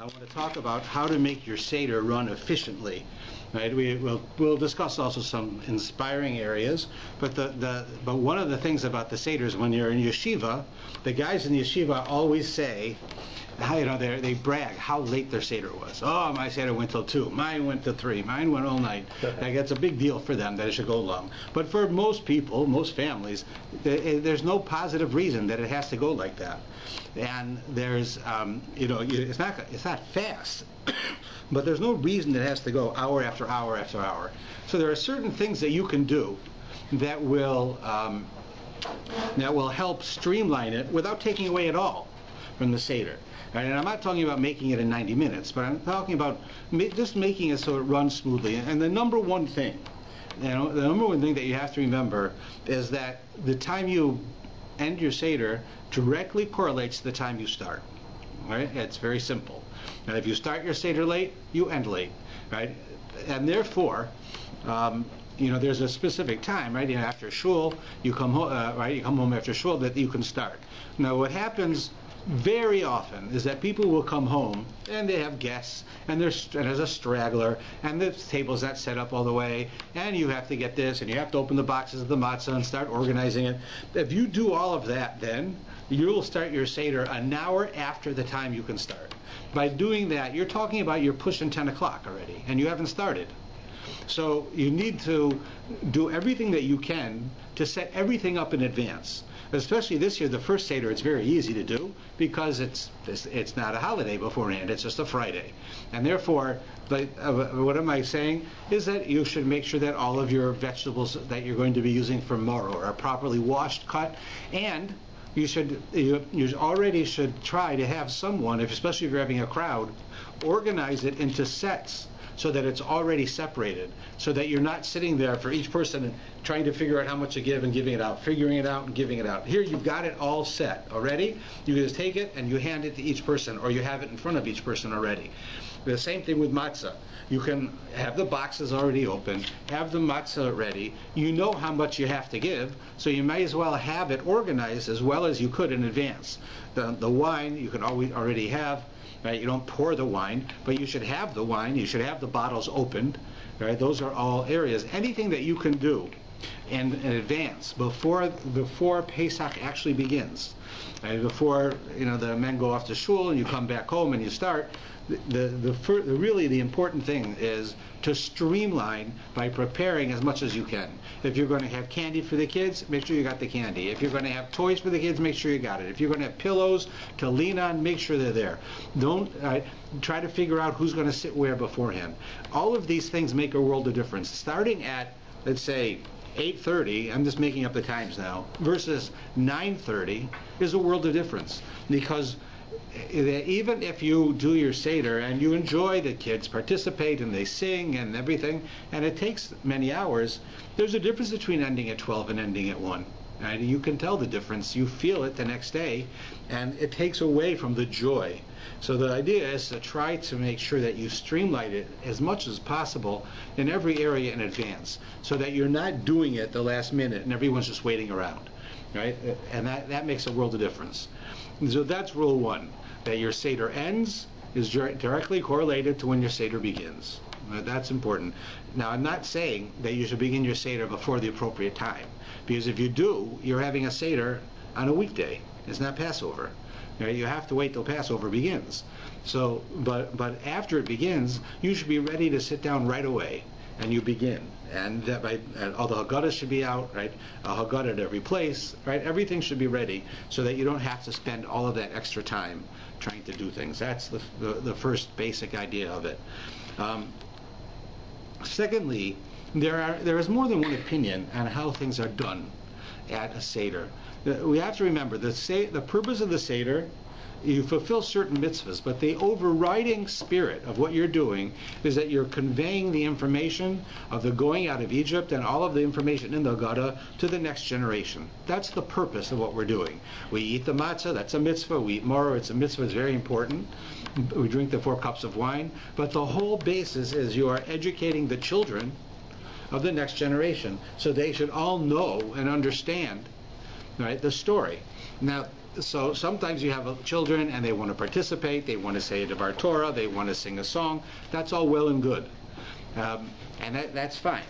I want to talk about how to make your Seder run efficiently. Right? We'll discuss also some inspiring areas, but but one of the things about the Seders, when you're in yeshiva, the guys in yeshiva always say, they brag how late their Seder was. Oh, my Seder went till 2, mine went till 3, mine went all night. Like, it's a big deal for them that it should go long. But for most people, most families, there's no positive reason that it has to go like that. And there's, it's not fast, but there's no reason it has to go hour after hour after hour. So there are certain things that you can do that will help streamline it without taking away at all from the Seder. Right? And I'm not talking about making it in 90 minutes, but I'm talking about just making it so it runs smoothly. And the number one thing, that you have to remember is that the time you end your Seder directly correlates to the time you start. Right? It's very simple. And if you start your Seder late, you end late. Right? And therefore, there's a specific time, right? After shul, you come home, right? You come home after shul that you can start. Now, what happens very often is that people will come home and they have guests and there's a straggler and the table's not set up all the way and you have to get this and you have to open the boxes of the matzah and start organizing it. If you do all of that, then you'll start your Seder an hour after the time you can start. By doing that, you're talking about you're pushing 10 o'clock already and you haven't started. So you need to do everything that you can to set everything up in advance. Especially this year, the first Seder, it's very easy to do because it's not a holiday beforehand. It's just a Friday. And therefore, what am I saying is that you should make sure that all of your vegetables that you're going to be using for maror are properly washed, cut, and you already should try to have someone, especially if you're having a crowd, organize it into sets so that it's already separated, so that you're not sitting there for each person and trying to figure out how much to give and giving it out, figuring it out and giving it out. Here you've got it all set already. You just take it and you hand it to each person, or you have it in front of each person already. The same thing with matzah. You can have the boxes already open, have the matzah ready. You know how much you have to give, so you may as well have it organized as well as you could in advance. The wine you can already have. Right? You don't pour the wine, but you should have the wine. You should have the bottles opened. Right? Those are all areas. Anything that you can do in advance before Pesach actually begins. Right? Before the men go off to shul and you come back home and you start. Really the important thing is to streamline by preparing as much as you can. If you're going to have candy for the kids, make sure you got the candy. If you're going to have toys for the kids, make sure you got it. If you're going to have pillows to lean on, make sure they're there. Don't try to figure out who's going to sit where beforehand. All of these things make a world of difference. Starting at, let's say, 8:30, I'm just making up the times now, versus 9:30 is a world of difference. Because even if you do your Seder and you enjoy the kids participate and they sing and everything, and it takes many hours, there's a difference between ending at 12 and ending at 1. And you can tell the difference. You feel it the next day, and it takes away from the joy. So the idea is to try to make sure that you streamline it as much as possible in every area in advance, so that you're not doing it the last minute and everyone's just waiting around. Right? And that makes a world of difference. So that's rule 1, that your Seder ends is directly correlated to when your Seder begins. That's important. Now, I'm not saying that you should begin your Seder before the appropriate time, because if you do, you're having a Seder on a weekday. It's not Passover. You have to wait till Passover begins. So, but after it begins, you should be ready to sit down right away, and you begin. And all the Haggadahs should be out, right? A Haggadah at every place, right? Everything should be ready so that you don't have to spend all of that extra time trying to do things. That's the first basic idea of it. Secondly, there is more than one opinion on how things are done at a Seder. We have to remember the purpose of the Seder. You fulfill certain mitzvahs, but the overriding spirit of what you're doing is that you're conveying the information of the going out of Egypt and all of the information in the Haggadah to the next generation. That's the purpose of what we're doing. We eat the matzah, that's a mitzvah. We eat maror, it's a mitzvah, it's very important. We drink the 4 cups of wine. But the whole basis is you are educating the children of the next generation, so they should all know and understand, right, the story. Now, So sometimes you have children and they want to participate, they want to say a Devar Torah, they want to sing a song. That's all well and good. And that's fine.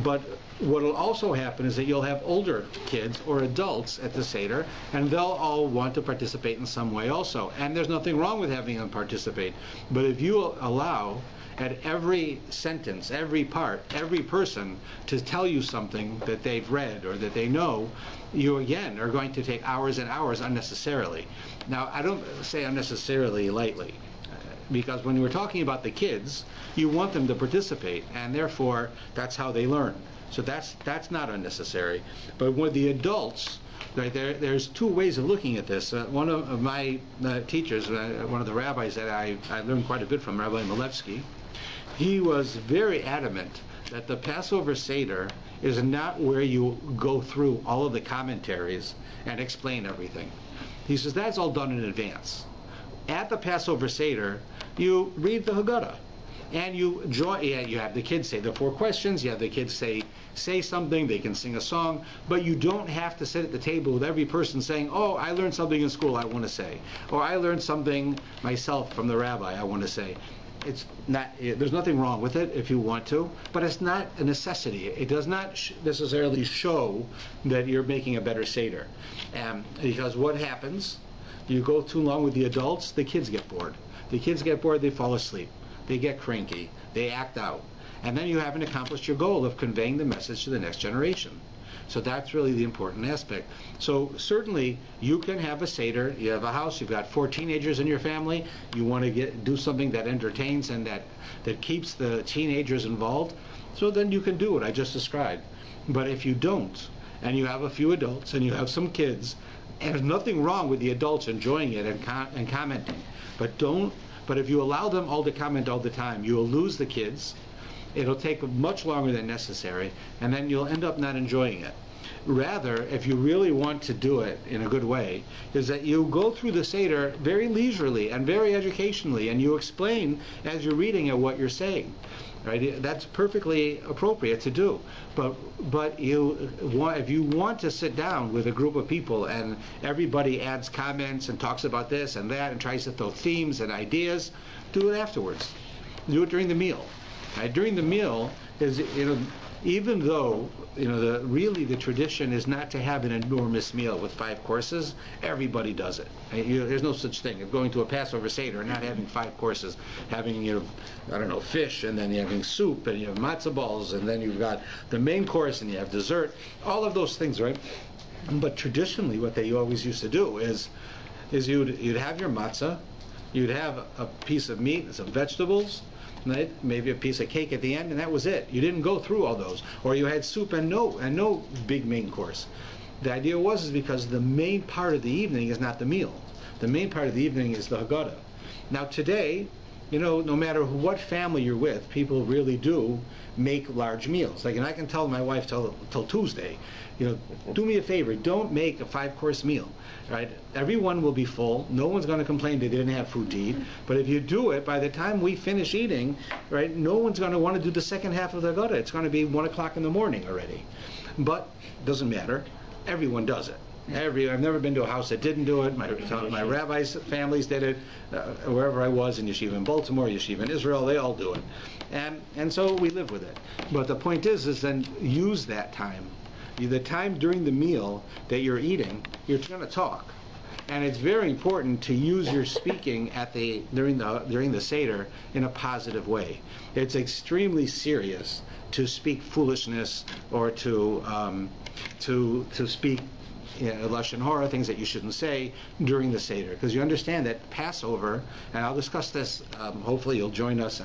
But what will also happen is that you'll have older kids or adults at the Seder, and they'll all want to participate in some way also. And there's nothing wrong with having them participate. But if you allow at every sentence, every part, every person to tell you something that they've read or that they know, you again are going to take hours and hours unnecessarily. Now, I don't say unnecessarily lightly, because when we're talking about the kids, you want them to participate, and therefore that's how they learn. So that's not unnecessary. But with the adults, right, there's two ways of looking at this. One of my teachers, one of the rabbis that I learned quite a bit from, Rabbi Malevsky, he was very adamant that the Passover Seder is not where you go through all of the commentaries and explain everything. He says that's all done in advance. At the Passover Seder, you read the Haggadah, and you have the kids say the 4 questions, you have the kids say something, they can sing a song, but you don't have to sit at the table with every person saying, oh, I learned something in school I want to say, or I learned something myself from the rabbi I want to say. It's not, there's nothing wrong with it if you want to, but it's not a necessity. It does not necessarily show that you're making a better Seder. Because what happens, you go too long with the adults, the kids get bored. The kids get bored, they fall asleep. They get cranky. They act out. And then you haven't accomplished your goal of conveying the message to the next generation. So that's really the important aspect. So certainly you can have a Seder. You have a house, you've got 4 teenagers in your family. You want to do something that entertains and that keeps the teenagers involved. So then you can do what I just described. But if you don't, and you have a few adults and you have some kids, and there's nothing wrong with the adults enjoying it and commenting. But if you allow them all to comment all the time, you will lose the kids. It'll take much longer than necessary, and then you'll end up not enjoying it. Rather, if you really want to do it in a good way, is that you go through the Seder very leisurely and very educationally, and you explain as you're reading it what you're saying. Right? That's perfectly appropriate to do. But if you want to sit down with a group of people and everybody adds comments and talks about this and that and tries to throw themes and ideas, do it afterwards. Do it during the meal. During the meal is, even though the tradition is not to have an enormous meal with 5 courses, everybody does it. There's no such thing of going to a Passover Seder and not having 5 courses, having fish, and then you're having soup, and you have matzah balls, and then you've got the main course, and you have dessert, all of those things, right? But traditionally, what they always used to do is you'd have your matzah, you'd have a piece of meat and some vegetables, right? Maybe a piece of cake at the end, and that was it. You didn't go through all those. Or you had soup and no big main course. The idea is because the main part of the evening is not the meal. The main part of the evening is the Haggadah. Now today, no matter what family you're with, people really do make large meals. Like, and I can tell my wife till Tuesday, do me a favor, don't make a 5-course meal, right? Everyone will be full. No one's going to complain they didn't have food to eat. But if you do it, by the time we finish eating, right, no one's going to want to do the second half of the Haggadah. It's going to be 1 o'clock in the morning already. But it doesn't matter. Everyone does it. I've never been to a house that didn't do it. My rabbis' families did it. Wherever I was, in yeshiva in Baltimore, yeshiva in Israel, they all do it. And so we live with it. But the point is then use that time. The time during the meal that you're eating, you're going to talk. And it's very important to use your speaking during the Seder in a positive way. It's extremely serious to speak foolishness or to speak Lashon Hara, things that you shouldn't say during the Seder, because you understand that Passover, and I'll discuss this, hopefully you'll join us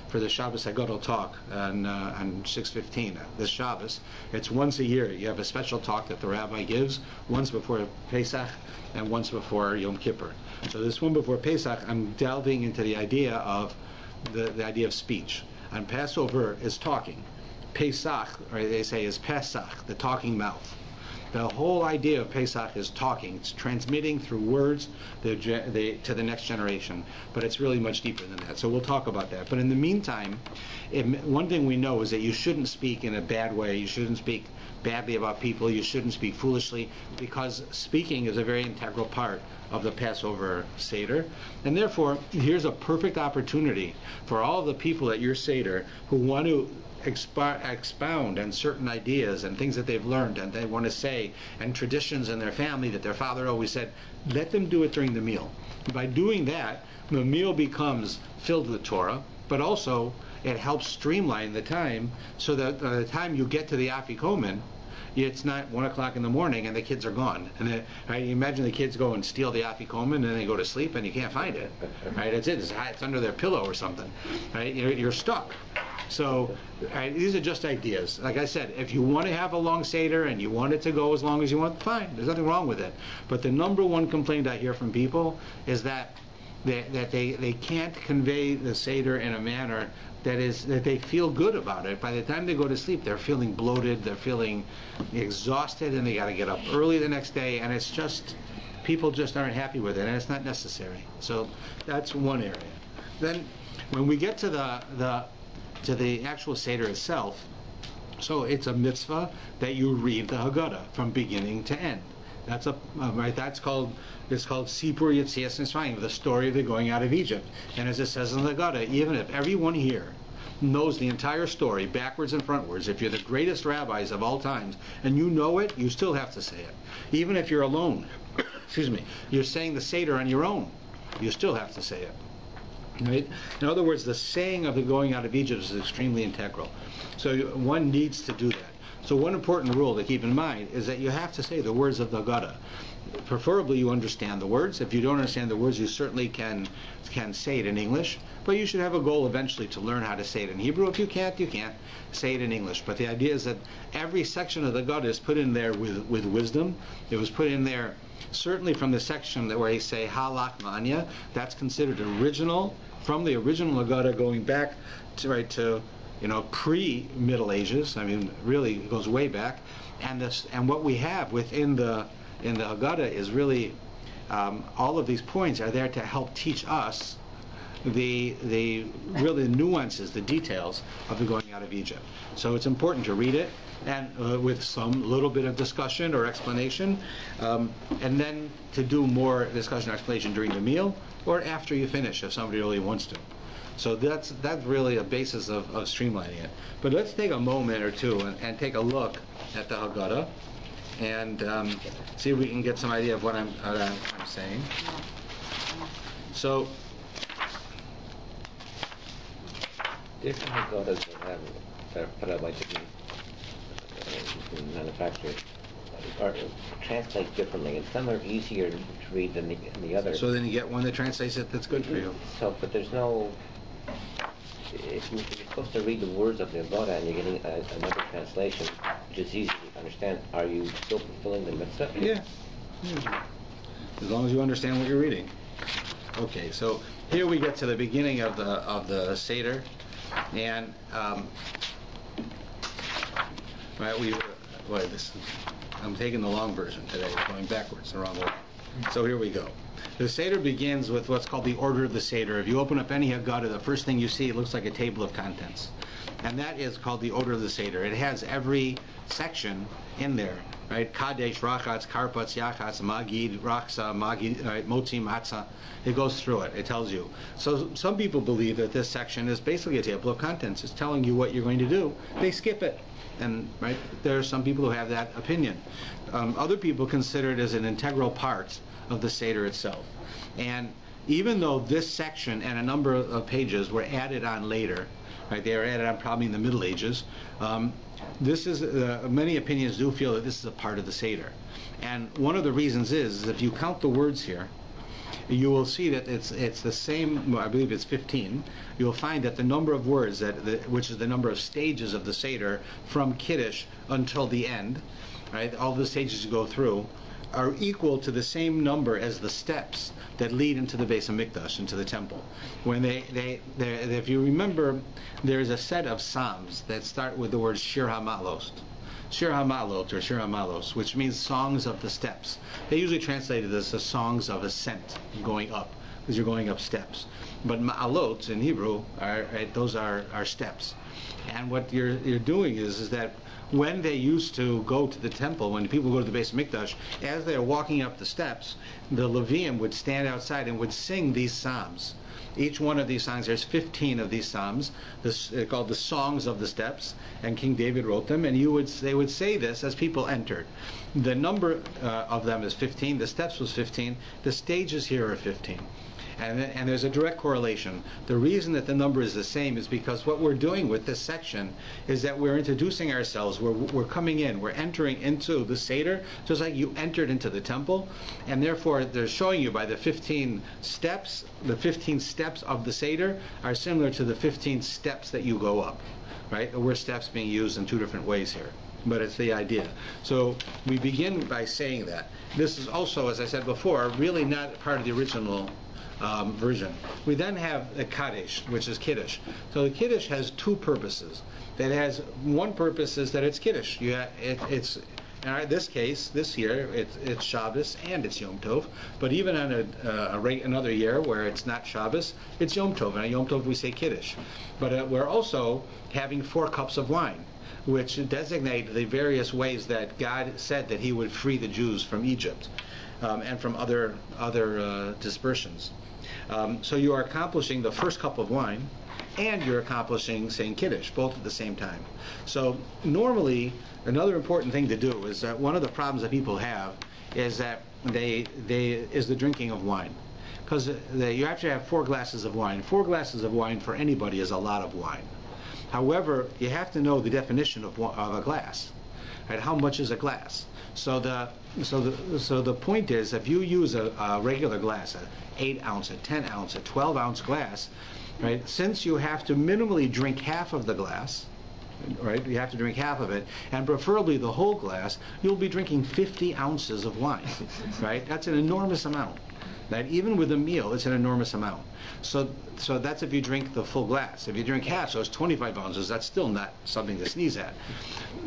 for the Shabbos Haggadah talk on 6:15 this Shabbos. It's once a year. You have a special talk that the rabbi gives, once before Pesach and once before Yom Kippur. So this one before Pesach, I'm delving into the idea of the idea of speech. And Passover is talking. Pesach, or they say, is Pesach, the talking mouth. The whole idea of Pesach is talking. It's transmitting through words to the next generation. But it's really much deeper than that. So we'll talk about that. But in the meantime, one thing we know is that you shouldn't speak in a bad way. You shouldn't speak badly about people. You shouldn't speak foolishly, because speaking is a very integral part of the Passover Seder. And therefore, here's a perfect opportunity for all of the people at your Seder who want to expound on certain ideas and things that they've learned and they want to say, and traditions in their family that their father always said, let them do it during the meal. By doing that, the meal becomes filled with Torah, but also it helps streamline the time so that by the time you get to the Afikomen, it's not 1 o'clock in the morning and the kids are gone. And right, you imagine the kids go and steal the Afikomen and then they go to sleep and you can't find it. Right? It's under their pillow or something. Right? You're stuck. So these are just ideas. Like I said, if you want to have a long Seder and you want it to go as long as you want, fine. There's nothing wrong with it. But the number one complaint I hear from people is that they can't convey the Seder in a manner that they feel good about it. By the time they go to sleep, they're feeling bloated, they're feeling exhausted, and they got to get up early the next day, and it's just, people just aren't happy with it, and it's not necessary. So that's one area. Then when we get to the actual Seder itself, so it's a mitzvah that you read the Haggadah from beginning to end. That's it's called Sipur Yetzias Mitzrayim, the story of the going out of Egypt. And as it says in the Haggadah, even if everyone here knows the entire story backwards and frontwards, if you're the greatest rabbis of all times and you know it, you still have to say it. Even if you're alone, excuse me, you're saying the Seder on your own, you still have to say it. Right? In other words, the saying of the going out of Egypt is extremely integral. So one needs to do that. So one important rule to keep in mind is that you have to say the words of the Haggadah. Preferably you understand the words. If you don't understand the words, you certainly can say it in English, but you should have a goal eventually to learn how to say it in Hebrew. If you can't, you can't say it in English. But the idea is that every section of the Haggadah is put in there with wisdom. It was put in there certainly from the section where he say Halak Ma'anya. That's considered original, from the original Haggadah going back to pre-Middle Ages. I mean, really, it goes way back. And what we have within the Haggadah is really all of these points are there to help teach us the really nuances, the details of the going out of Egypt. So it's important to read it, and with some little bit of discussion or explanation, and then to do more discussion or explanation during the meal or after you finish if somebody really wants to. So that's really a basis of streamlining it. But let's take a moment or two and take a look at the Haggadah and see if we can get some idea of what I'm saying. So different Haggadahs that are put out by different manufacturers are translate differently, and some are easier to read than the others. So then you get one that translates it that's good for you. So, but there's no. If you're supposed to read the words of the Haggadah and you're getting another translation, which is easy to understand, are you still fulfilling the mitzvah? Yeah. As long as you understand what you're reading. Okay, so here we get to the beginning of the Seder, and I'm taking the long version today, going backwards the wrong way. So here we go. The Seder begins with what's called the order of the Seder. If you open up any Haggadah, the first thing you see, it looks like a table of contents. And that is called the order of the Seder. It has every section in there, right? Kadesh, Rachatz, Karpatz, Yachatz, Magid, Raksa, Magid, right? Motzi, Matzah. It goes through it. It tells you. So some people believe that this section is basically a table of contents. It's telling you what you're going to do. They skip it. And right, there are some people who have that opinion. Other people consider it as an integral part of the Seder itself. And even though this section and a number of pages were added on later, right, they were added on probably in the Middle Ages, this is many opinions do feel that this is a part of the Seder. And one of the reasons is if you count the words here, you will see that it's the same. I believe it's 15. You'll find that the number of words which is the number of stages of the Seder from Kiddush until the end, right? All the stages you go through are equal to the same number as the steps that lead into the Beis HaMikdash, into the temple. When if you remember, there is a set of psalms that start with the word Shir HaMa'alos. Shir HaMalot or Shir HaMalos, which means songs of the steps. They usually translate it as the songs of ascent, going up, because you're going up steps. But Ma'alot in Hebrew, those are steps. And what you're doing is that when they used to go to the temple, when people go to the Beis Mikdash, as they're walking up the steps, the Levium would stand outside and would sing these psalms. Each one of these songs, there's 15 of these psalms. They're called the Songs of the Steps, and King David wrote them. And they would say this as people entered. The number of them is 15. The steps was 15. The stages here are 15. And there's a direct correlation. The reason that the number is the same is because what we're doing with this section is that we're introducing ourselves. We're coming in. We're entering into the Seder, just like you entered into the temple. And therefore, they're showing you by the 15 steps. The 15 steps of the Seder are similar to the 15 steps that you go up. Right? The word steps being used in two different ways here. But it's the idea. So we begin by saying that. This is also, as I said before, really not part of the original version. We then have the Kaddish, which is Kiddush. So the Kiddush has two purposes. That has one purpose is that it's Kiddush. It's in this case, this year, it's Shabbos and it's Yom Tov. But even on another year where it's not Shabbos, it's Yom Tov. And on Yom Tov we say Kiddush. But we're also having 4 cups of wine, which designate the various ways that God said that He would free the Jews from Egypt and from other dispersions. So you are accomplishing the first cup of wine, and you're accomplishing saying Kiddush, both at the same time. So normally, another important thing to do is that one of the problems that people have is that is the drinking of wine. Because you have to have 4 glasses of wine. 4 glasses of wine for anybody is a lot of wine. However, you have to know the definition of a glass. Right? How much is a glass? So the point is, if you use a regular glass, an 8-ounce, a 10-ounce, a 12-ounce glass, right? Since you have to minimally drink half of the glass, right? You have to drink half of it, and preferably the whole glass. You'll be drinking 50 ounces of wine, right? That's an enormous amount. That even with a meal, it's an enormous amount. So that's if you drink the full glass. If you drink half, so it's 25 ounces. That's still not something to sneeze at.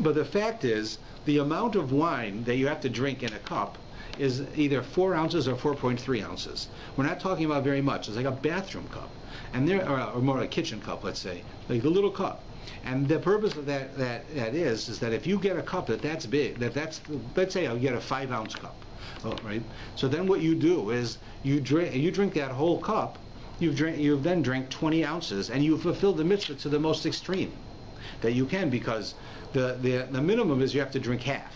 But the fact is, the amount of wine that you have to drink in a cup is either 4 ounces or 4.3 ounces. We're not talking about very much. It's like a bathroom cup, and or more a kitchen cup, let's say, like the little cup. And the purpose of that is that if you get a cup that's big, let's say I'll get a 5-ounce cup. Oh, right. So then what you do is you drink that whole cup. You've then drank 20 ounces, and you've fulfilled the mitzvah to the most extreme that you can, because the minimum is you have to drink half,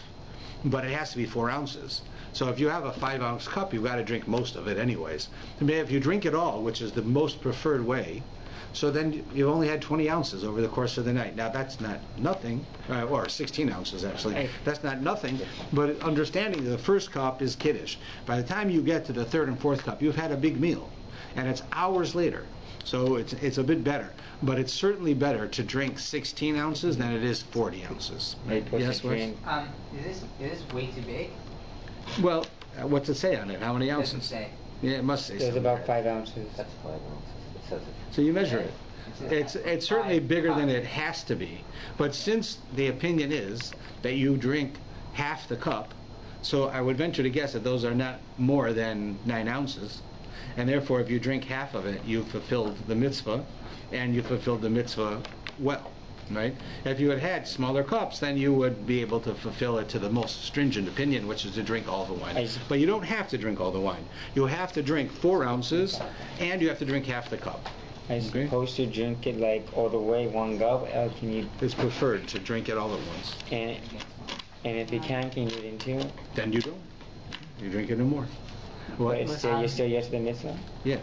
but it has to be 4 ounces. So if you have a 5-ounce cup, you've got to drink most of it anyways. I mean, if you drink it all, which is the most preferred way, so then you've only had 20 ounces over the course of the night. Now that's not nothing, or 16 ounces actually. That's not nothing, but understanding the first cup is Kiddush. By the time you get to the 3rd and 4th cup, you've had a big meal, and it's hours later. So it's a bit better, but it's certainly better to drink 16 ounces than it is 40 ounces. Right? Yes, Wes? Is this way too big? Well, what's it say on it? How many ounces? It doesn't say. Yeah, it must say There's something. about 5 ounces. That's 5 ounces. It says it. So you measure it. It's certainly bigger than it has to be. But since the opinion is that you drink half the cup, so I would venture to guess that those are not more than 9 ounces. And therefore, if you drink half of it, you've fulfilled the mitzvah, and you fulfilled the mitzvah well. Right? If you had smaller cups, then you would be able to fulfill it to the most stringent opinion, which is to drink all the wine. But you don't have to drink all the wine. You have to drink 4 ounces, and you have to drink half the cup. I suppose to drink it like all the way, one gulp, or can you? It's preferred to drink it all at once. And if you can you do it in 2? Then you don't. You drink it in more. What? But you're still yes to the mitzvah? Yes.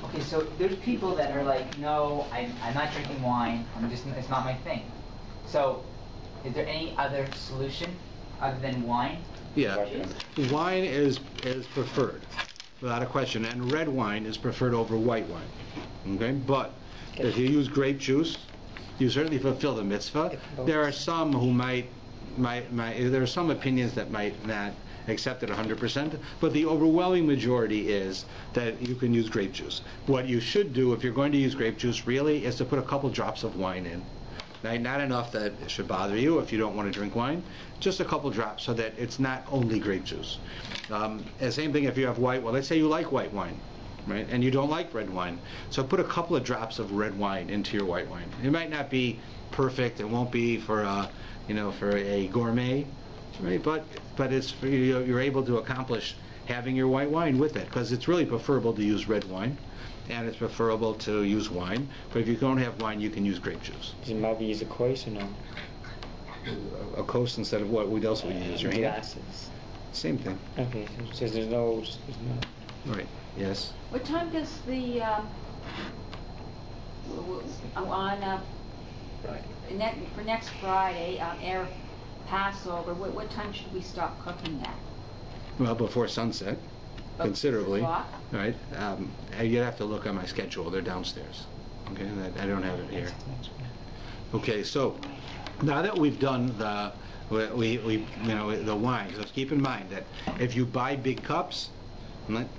Okay, so there's people that are like, no, I'm not drinking wine. It's not my thing. So, is there any other solution other than wine? Yeah, wine is preferred, without a question, and red wine is preferred over white wine. Okay, but if you use grape juice, you certainly fulfill the mitzvah. There are some who there are some opinions that might not accept it 100%, but the overwhelming majority is that you can use grape juice. What you should do if you're going to use grape juice really is to put a couple drops of wine in, Right? Not enough that it should bother you if you don't want to drink wine. Just a couple drops so that it's not only grape juice. And same thing if you have white. Well, let's say you like white wine, right? And you don't like red wine. So put a couple of drops of red wine into your white wine. It might not be perfect. It won't be for for a gourmet, right? But it's for, you're able to accomplish having your white wine with it, because it's really preferable to use red wine, and it's preferable to use wine. But if you don't have wine, you can use grape juice. Does it matter use a course or no? A coast instead of what? What else would you use? Your hand? Glasses. Same thing. Okay, so there's no. Right. Yes. What time does the for next Friday Erev Passover? What time should we stop cooking at? Well, before sunset, considerably. 6 o'clock? Right. You'd have to look on my schedule. They're downstairs. Okay. I don't have it here. Okay. So now that we've done the the wine, so keep in mind that if you buy big cups,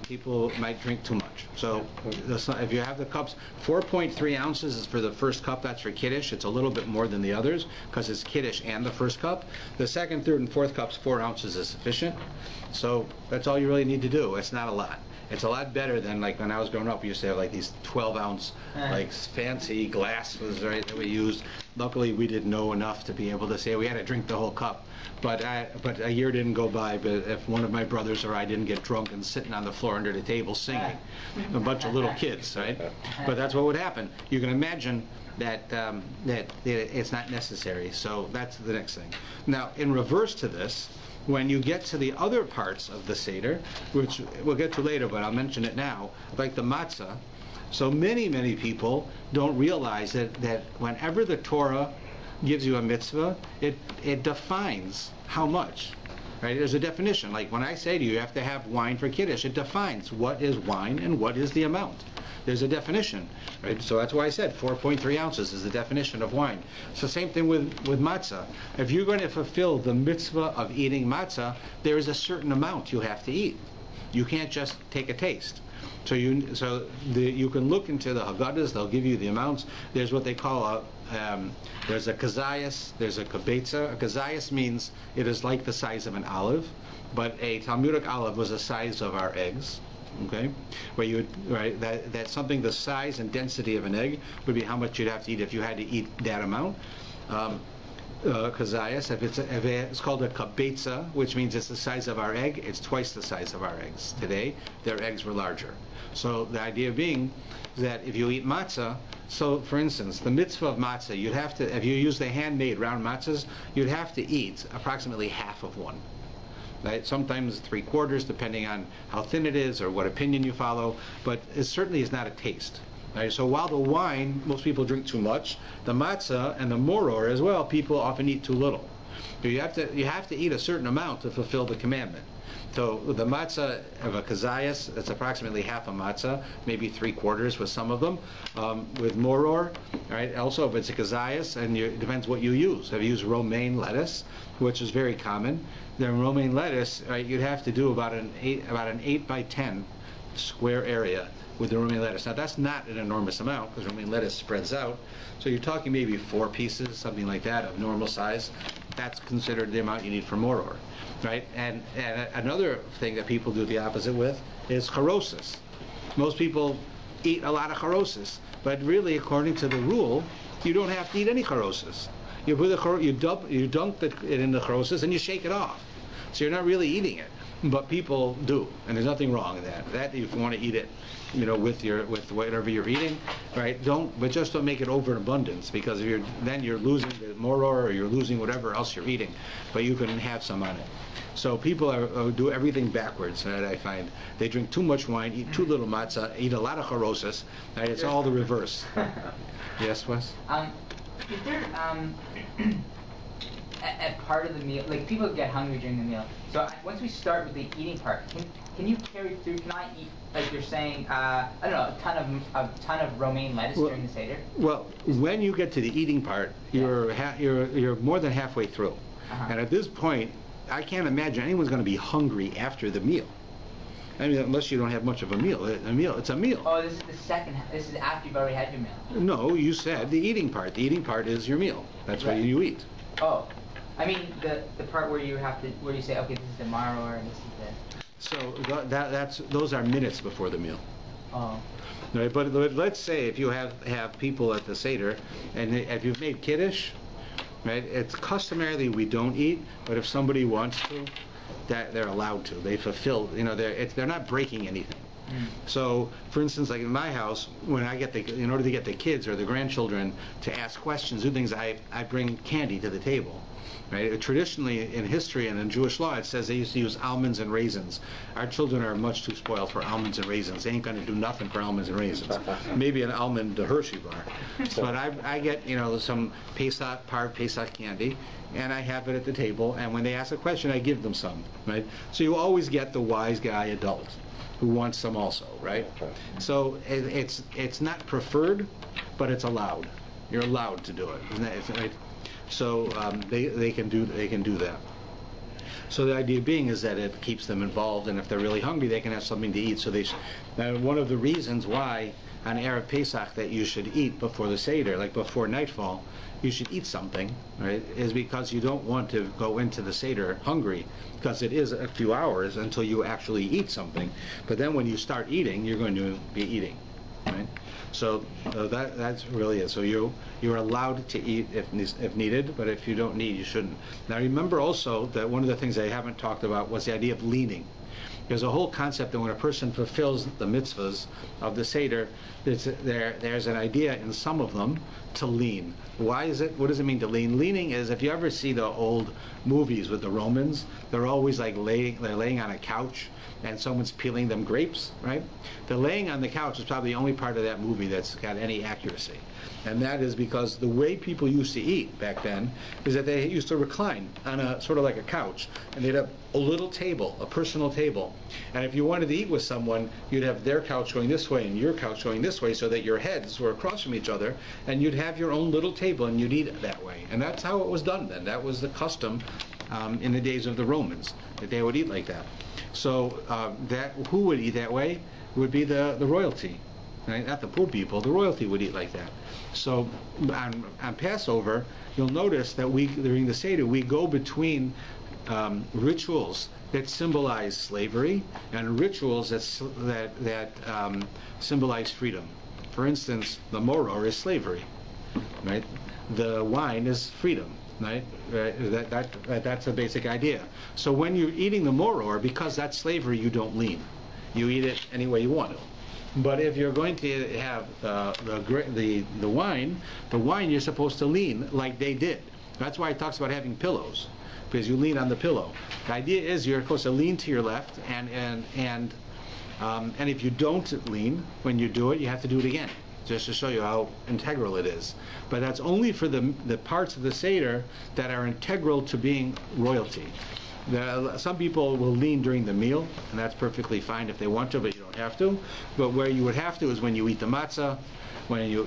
people might drink too much. So if you have the cups, 4.3 ounces is for the first cup. That's for Kiddush. It's a little bit more than the others because it's Kiddush and the first cup. The second, third, and fourth cups, 4 ounces is sufficient. So that's all you really need to do. It's not a lot. It's a lot better than like when I was growing up. We used to have like these 12-ounce like fancy glasses, right, that we used. Luckily, we didn't know enough to be able to say we had to drink the whole cup. But a year didn't go by, but if one of my brothers or I didn't get drunk and sitting on the floor under the table singing, a bunch of little kids, right? But that's what would happen. You can imagine that it's not necessary. So that's the next thing. Now, in reverse to this, when you get to the other parts of the Seder, which we'll get to later, but I'll mention it now, like the matzah. So many people don't realize that whenever the Torah gives you a mitzvah, it defines how much. Right? There's a definition. Like when I say to you have to have wine for Kiddush, it defines what is wine and what is the amount. There's a definition. Right? So that's why I said 4.3 ounces is the definition of wine. So same thing with matzah. If you're going to fulfill the mitzvah of eating matzah, there is a certain amount you have to eat. You can't just take a taste. So you can look into the Haggadahs. They'll give you the amounts. There's what they call there's a kazayas, there's a kabetza. A kazayas means it is like the size of an olive, but a Talmudic olive was the size of our eggs. Okay, where that's something the size and density of an egg would be how much you'd have to eat if you had to eat that amount. Kazayas, if it's called a kabetza, which means it's the size of our egg, it's twice the size of our eggs. Today, their eggs were larger. So the idea being that if you eat matzah, so for instance, the mitzvah of matzah, you'd have to, if you use the handmade round matzahs, you'd have to eat approximately half of one. Right? Sometimes 3/4, depending on how thin it is or what opinion you follow, but it certainly is not a taste. Right? So while the wine, most people drink too much, the matzah and the moror as well, people often eat too little. So you have to eat a certain amount to fulfill the commandment. So the matzah of a kazayas, that's approximately half a matzah, maybe 3/4 with some of them. With moror, right? Also, if it's a kazayas, and it depends what you use. If you use romaine lettuce, which is very common, then romaine lettuce, right, you'd have to do about an 8 by 10 square area with the romaine lettuce. Now that's not an enormous amount because romaine lettuce spreads out. So you're talking maybe 4 pieces, something like that, of normal size. That's considered the amount you need for moror, right? And another thing that people do the opposite with is charosis. Most people eat a lot of charosis, but really, according to the rule, you don't have to eat any charosis. You put you dunk it in the charosis and you shake it off. So you're not really eating it, but people do, and there's nothing wrong with that. That if you want to eat it, with whatever you're eating, right? But just don't make it overabundance, because then you're losing the moror or you're losing whatever else you're eating. But you can have some on it. So people do everything backwards. Right? I find they drink too much wine, eat too little matzah, eat a lot of charosis. Right? It's all the reverse. Yes, Wes? Is there at part of the meal, like people get hungry during the meal. So once we start with the eating part, can you carry through? Can I eat, like you're saying, I don't know, a ton of romaine lettuce during the Seder? Well, when you get to the eating part, you're more than halfway through, and at this point, I can't imagine anyone's going to be hungry after the meal. I mean, unless you don't have much of a meal. It's a meal. Oh, this is the second. This is after you've already had your meal. No, you said the eating part. The eating part is your meal. That's Right. what you eat. Oh, I mean the part where you say, okay, this is the maror and this is the. So those are minutes before the meal. Oh. Right, but let's say if you have people at the Seder, and if you've made Kiddush, right, it's customarily we don't eat, but if somebody wants to, that they're allowed to. They fulfill, they're not breaking anything. So, for instance, like in my house, when I in order to get the kids or the grandchildren to ask questions, do things, I bring candy to the table. Right? Traditionally, in history and in Jewish law, it says they used to use almonds and raisins. Our children are much too spoiled for almonds and raisins. They ain't going to do nothing for almonds and raisins. Maybe an almond Hershey bar. But I get, some Pesach candy, and I have it at the table. And when they ask a question, I give them some. Right? So you always get the wise guy adult who wants some also. Right? So it's not preferred, but it's allowed. You're allowed to do it. Isn't that, right? So they can do that. So the idea being is that it keeps them involved, and if they're really hungry, they can have something to eat. So one of the reasons why on Erev Pesach that you should eat before the Seder, like before nightfall, you should eat something, right? Is because you don't want to go into the Seder hungry, because it is a few hours until you actually eat something. But then when you start eating, you're going to be eating, right? So that's really it. So you're allowed to eat if needed, but if you don't need, you shouldn't. Now remember also that one of the things I haven't talked about was the idea of leaning. There's a whole concept that when a person fulfills the mitzvahs of the Seder, there's an idea in some of them to lean. Why is it? What does it mean to lean? Leaning is, if you ever see the old movies with the Romans, they're always like laying on a couch and someone's peeling them grapes, right? The laying on the couch is probably the only part of that movie that's got any accuracy. And that is because the way people used to eat back then is that they used to recline on a sort of like a couch, and they'd have a little table, a personal table. And if you wanted to eat with someone, you'd have their couch going this way and your couch going this way, so that your heads were across from each other, and you'd have your own little table and you'd eat that way. And that's how it was done then. That was the custom in the days of the Romans, that they would eat like that. So who would eat that way would be the royalty, right? Not the poor people. The royalty would eat like that. So on Passover, you'll notice that during the Seder, we go between rituals that symbolize slavery and rituals that symbolize freedom. For instance, the moror is slavery, right? The wine is freedom. Right? That's a basic idea. So when you're eating the moror, because that's slavery, you don't lean. You eat it any way you want to. But if you're going to have the wine you're supposed to lean like they did. That's why it talks about having pillows, because you lean on the pillow. The idea is you're supposed to lean to your left, and if you don't lean when you do it, you have to do it again, just to show you how integral it is. But that's only for the parts of the Seder that are integral to being royalty. Some people will lean during the meal, and that's perfectly fine if they want to, but you don't have to. But where you would have to is when you eat the matzah, when you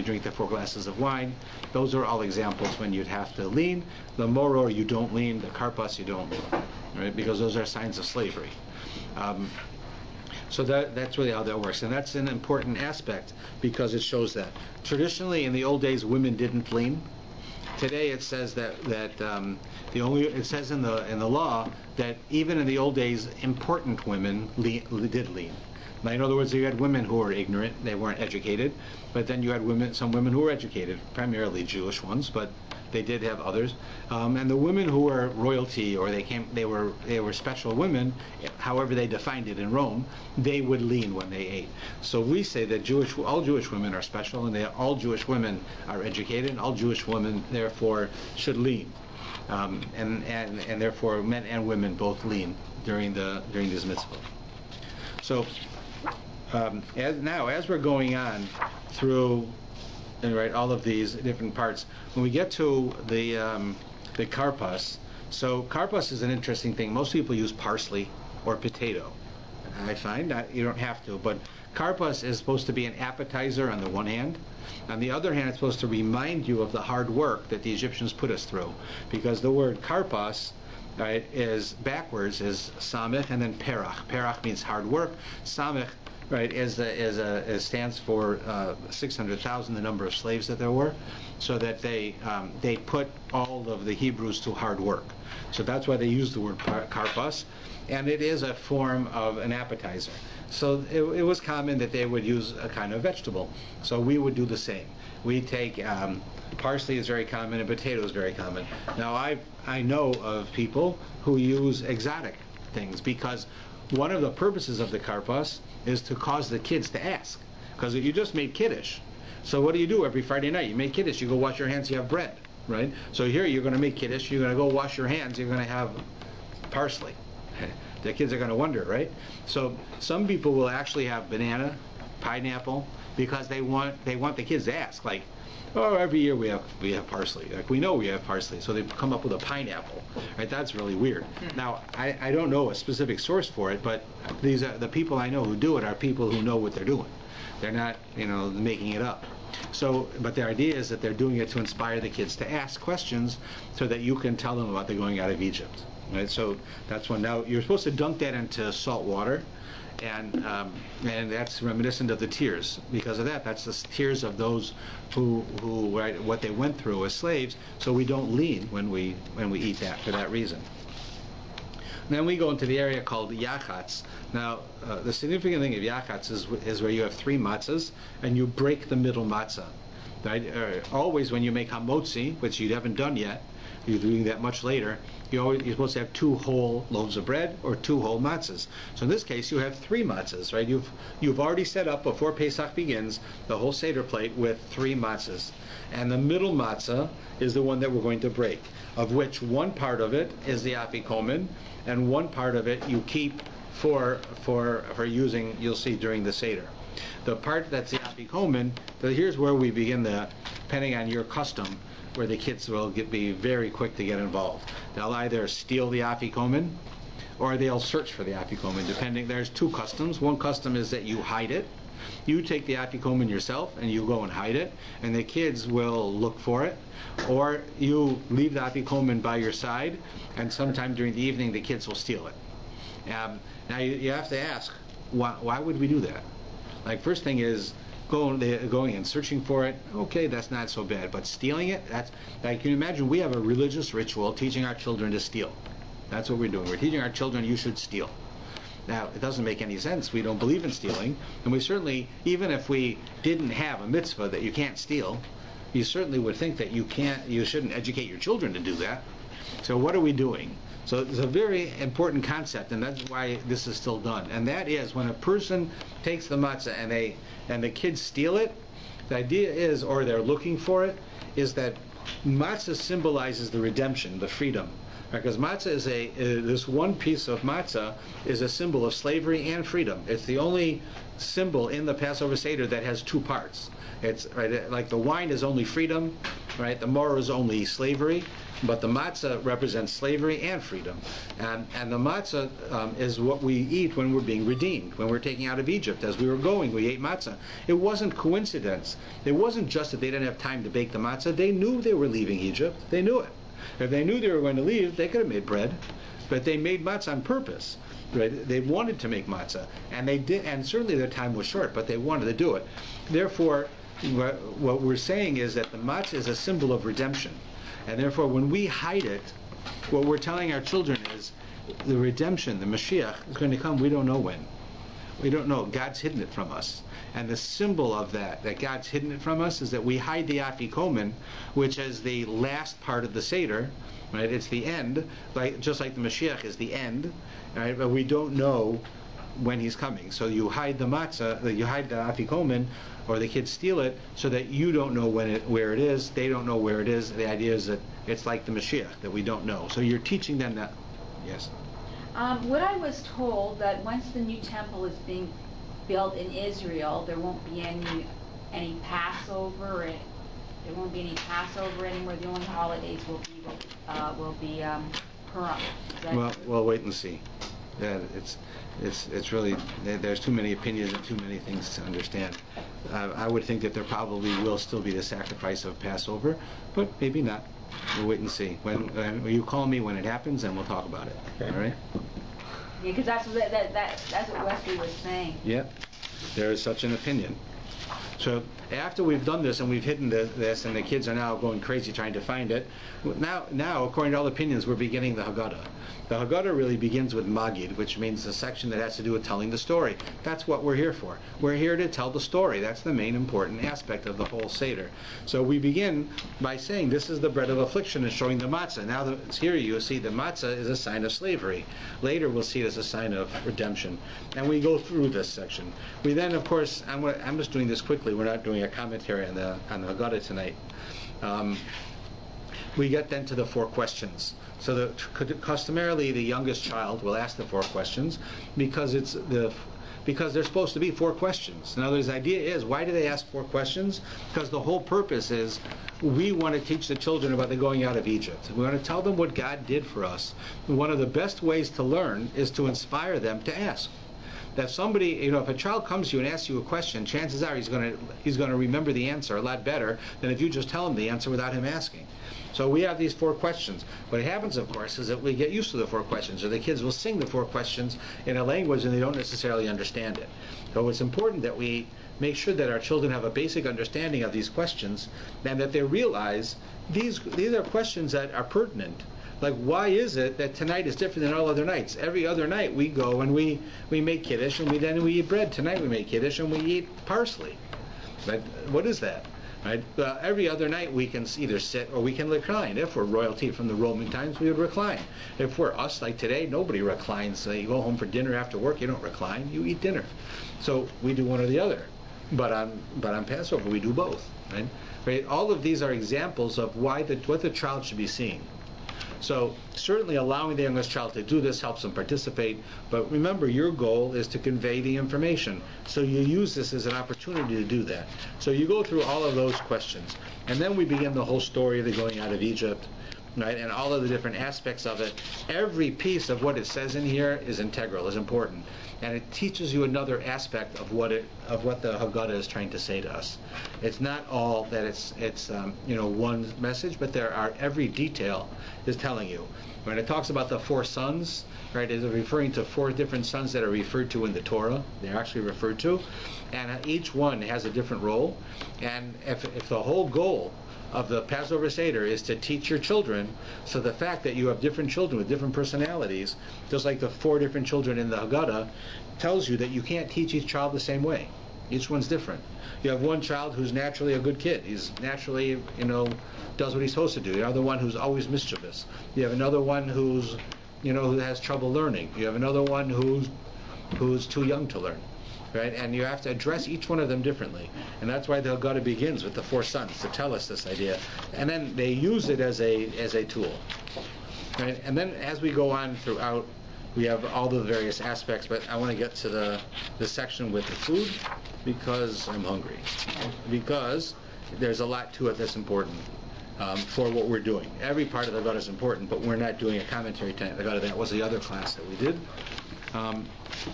drink the 4 glasses of wine. Those are all examples when you'd have to lean. The moror, you don't lean. The karpas, you don't lean, right? Because those are signs of slavery. So that's really how that works, and that's an important aspect because it shows that. Traditionally, in the old days, women didn't lean. Today, it says it says in the law that even in the old days, important women did lean. Now, in other words, you had women who were ignorant; they weren't educated. But then you had some women who were educated, primarily Jewish ones, but they did have others. And the women who were royalty, or they were special women, however they defined it in Rome, they would lean when they ate. So we say that all Jewish women are special, and all Jewish women are educated, and all Jewish women therefore should lean. And therefore men and women both lean during this mitzvah. So as we're going on through all of these different parts, when we get to the karpas, so karpas is an interesting thing. Most people use parsley or potato. I find that you don't have to, but karpas is supposed to be an appetizer on the one hand. On the other hand, it's supposed to remind you of the hard work that the Egyptians put us through, because the word karpas right, is backwards is samech and then perach. Perach means hard work. Samech, right, stands for 600,000, the number of slaves that there were, so that they put all of the Hebrews to hard work. So that's why they use the word karpas, and it is a form of an appetizer. So it was common that they would use a kind of vegetable. So we would do the same. We take parsley is very common and potato is very common. Now I know of people who use exotic things because one of the purposes of the karpas is to cause the kids to ask. Because you just made kiddush. So what do you do every Friday night? You make kiddush, you go wash your hands, you have bread, right? So here you're going to make kiddush, you're going to go wash your hands, you're going to have parsley. The kids are going to wonder, right? So some people will actually have banana, pineapple, because they want the kids to ask, like, oh, every year we have parsley. Like, we know we have parsley, so they come up with a pineapple, right? That's really weird. Now, I don't know a specific source for it, but these are the people I know who do it are people who know what they're doing. They're not, making it up. So, but the idea is that they're doing it to inspire the kids to ask questions so that you can tell them about the going out of Egypt, right? So that's one. Now, you're supposed to dunk that into salt water, and that's reminiscent of the tears. Because of that, that's the tears of those who right, what they went through as slaves. So we don't lean when we eat that for that reason. And then we go into the area called yachatz. Now, the significant thing of yachatz is where you have 3 matzahs and you break the middle matzah. Right? Always when you make hamotzi, which you haven't done yet, you're doing that much later, you're supposed to have 2 whole loaves of bread or 2 whole matzahs. So in this case, you have 3 matzahs, right? You've already set up, before Pesach begins, the whole Seder plate with 3 matzahs. And the middle matzah is the one that we're going to break, of which one part of it is the afikomen, and one part of it you keep for using, you'll see, during the Seder. The part that's the afikomen, here's where we begin depending on your custom, where the kids will be very quick to get involved. They'll either steal the afikomen or they'll search for the afikomen, depending. There's 2 customs. One custom is that you hide it. You take the afikomen yourself and you go and hide it, and the kids will look for it. Or you leave the afikomen by your side, and sometime during the evening the kids will steal it. Now you have to ask, why would we do that? Like, first thing is, going and searching for it, okay, that's not so bad. But stealing it, that's, like, can you imagine, we have a religious ritual teaching our children to steal. That's what we're doing. We're teaching our children you should steal. Now, it doesn't make any sense. We don't believe in stealing. And we certainly, even if we didn't have a mitzvah that you can't steal, you certainly would think that you shouldn't educate your children to do that. So what are we doing? So it's a very important concept, and that's why this is still done. And that is, when a person takes the matzah and the kids steal it, the idea is, or they're looking for it, is that matzah symbolizes the redemption, the freedom. Because matzah is this one piece of matzah is a symbol of slavery and freedom. It's the only symbol in the Passover Seder that has 2 parts. It's right, like the wine is only freedom, right? The maror is only slavery, but the matzah represents slavery and freedom. And the matzah is what we eat when we're being redeemed, when we're taking out of Egypt. As we were going, we ate matzah. It wasn't coincidence. It wasn't just that they didn't have time to bake the matzah. They knew they were leaving Egypt. They knew it. If they knew they were going to leave, they could have made bread, but they made matzah on purpose. Right? They wanted to make matzah, and they did. And certainly their time was short, but they wanted to do it. Therefore, what we're saying is that the matzah is a symbol of redemption, and therefore, when we hide it, what we're telling our children is the redemption, the Mashiach, is going to come. We don't know when. We don't know. God's hidden it from us. And the symbol of that God's hidden it from us, is that we hide the afikomen, which is the last part of the Seder, right? It's the end, just like the Mashiach is the end, right? But we don't know when he's coming. So you hide the matzah, you hide the afikomen, or the kids steal it, so that you don't know where it is, they don't know where it is. The idea is that it's like the Mashiach, that we don't know. So you're teaching them that. Yes? What I was told, that once the new temple is being built in Israel, there won't be any Passover. There won't be any Passover anymore. The only holidays will be Purim. Well, we'll wait and see. Yeah, it's really, there's too many opinions and too many things to understand. I would think that there probably will still be the sacrifice of Passover, but maybe not. We'll wait and see. When you call me when it happens, and we'll talk about it. Okay. All right? Yeah, because that's what Wesley was saying. Yeah, there is such an opinion. So after we've done this and we've hidden this, and the kids are now going crazy trying to find it, now according to all opinions, we're beginning the Haggadah. The Haggadah really begins with Magid, which means the section that has to do with telling the story. That's what we're here for. We're here to tell the story. That's the main important aspect of the whole Seder. So we begin by saying this is the bread of affliction and showing the matzah. Now it's here you see the matzah is a sign of slavery. Later we'll see it as a sign of redemption. And we go through this section. We then, of course, I'm just doing this quickly. We're not doing a commentary on the Haggadah tonight. We get then to the 4 questions. So customarily the youngest child will ask the 4 questions because there's supposed to be 4 questions. In other words, the idea is, why do they ask 4 questions? Because the whole purpose is we want to teach the children about the going out of Egypt. We want to tell them what God did for us. And one of the best ways to learn is to inspire them to ask. That somebody, if a child comes to you and asks you a question, chances are he's going to remember the answer a lot better than if you just tell him the answer without him asking. So we have these 4 questions. What happens, of course, is that we get used to the 4 questions, or the kids will sing the 4 questions in a language and they don't necessarily understand it. So it's important that we make sure that our children have a basic understanding of these questions and that they realize these are questions that are pertinent. Like, why is it that tonight is different than all other nights? Every other night we go and we make kiddush and then we eat bread. Tonight we make kiddush and we eat parsley. But what is that? Right? Every other night we can either sit or we can recline. If we're royalty from the Roman times, we would recline. If we're us like today, nobody reclines. You go home for dinner after work, you don't recline, you eat dinner. So we do one or the other. But on Passover we do both. Right? All of these are examples of what the child should be seeing. So certainly allowing the youngest child to do this helps them participate, but remember your goal is to convey the information. So you use this as an opportunity to do that. So you go through all of those questions, and then we begin the whole story of the going out of Egypt, right, and all of the different aspects of it. Every piece of what it says in here is integral, is important, and it teaches you another aspect of what the Haggadah is trying to say to us. It's not all that it's one message, but every detail is telling you. When it talks about the 4 sons, right, it's referring to 4 different sons that are referred to in the Torah. They're actually referred to, and each one has a different role. And if the whole goal of the Passover Seder is to teach your children, so the fact that you have different children with different personalities, just like the 4 different children in the Haggadah, tells you that you can't teach each child the same way. Each one's different. You have one child who's naturally a good kid. He's naturally, does what he's supposed to do. You have the one who's always mischievous. You have another one who has trouble learning. You have another one who's too young to learn. Right? And you have to address each one of them differently. And that's why the Haggadah begins with the 4 sons, to tell us this idea. And then they use it as a tool. Right? And then as we go on throughout, we have all the various aspects, but I want to get to the section with the food because I'm hungry. Because there's a lot to it that's important for what we're doing. Every part of the Haggadah is important, but we're not doing a commentary tonight. That was the other class that we did.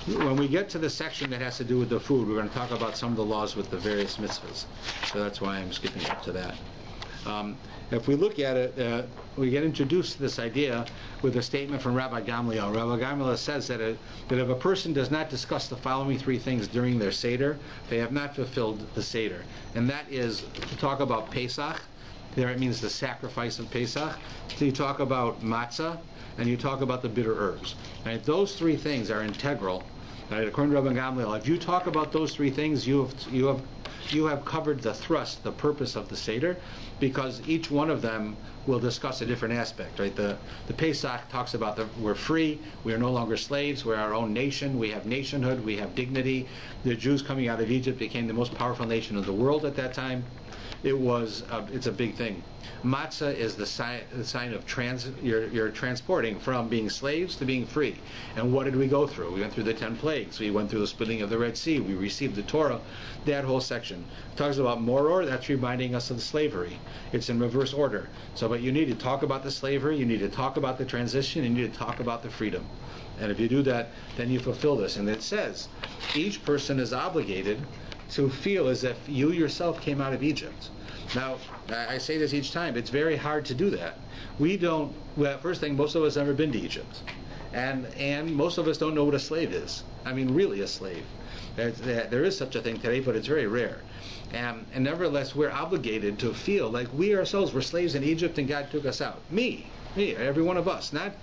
When we get to the section that has to do with the food, we're going to talk about some of the laws with the various mitzvahs. So that's why I'm skipping up to that. If we look at it, we get introduced to this idea with a statement from Rabbi Gamliel. Rabbi Gamliel says that if a person does not discuss the following 3 things during their Seder, they have not fulfilled the Seder. And that is to talk about Pesach. There it means the sacrifice of Pesach. So you talk about matzah, and you talk about the bitter herbs. Right? Those 3 things are integral. Right? According to Rabbi Gamliel, if you talk about those 3 things, you have covered the thrust, the purpose of the Seder, because each one of them will discuss a different aspect. Right? The Pesach talks about we're free, we are no longer slaves, we're our own nation, we have nationhood, we have dignity. The Jews coming out of Egypt became the most powerful nation of the world at that time. It's a big thing. Matzah is the sign of you're transporting from being slaves to being free. And what did we go through? We went through the 10 plagues. We went through the splitting of the Red Sea. We received the Torah. That whole section. It talks about moror. That's reminding us of the slavery. It's in reverse order. But you need to talk about the slavery. You need to talk about the transition. You need to talk about the freedom. And if you do that, then you fulfill this. And it says each person is obligated to feel as if you yourself came out of Egypt. Now, I say this each time, it's very hard to do that. We don't, well, first thing, most of us have never been to Egypt. And most of us don't know what a slave is. I mean, really a slave. There is such a thing today, but it's very rare. And nevertheless, we're obligated to feel like we ourselves were slaves in Egypt and God took us out. Me, every one of us. Not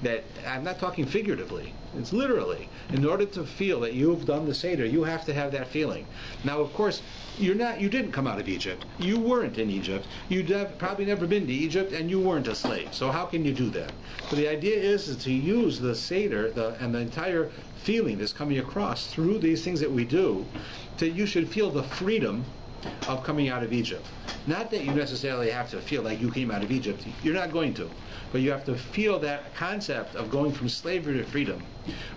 that, I'm not talking figuratively. It's literally. In order to feel that you've done the Seder, you have to have that feeling. Now, of course, you didn't come out of Egypt. You weren't in Egypt. You'd probably never been to Egypt, and you weren't a slave. So how can you do that? So the idea is to use the Seder and the entire feeling that's coming across through these things that we do, you should feel the freedom of coming out of Egypt. Not that you necessarily have to feel like you came out of Egypt. You're not going to. But you have to feel that concept of going from slavery to freedom.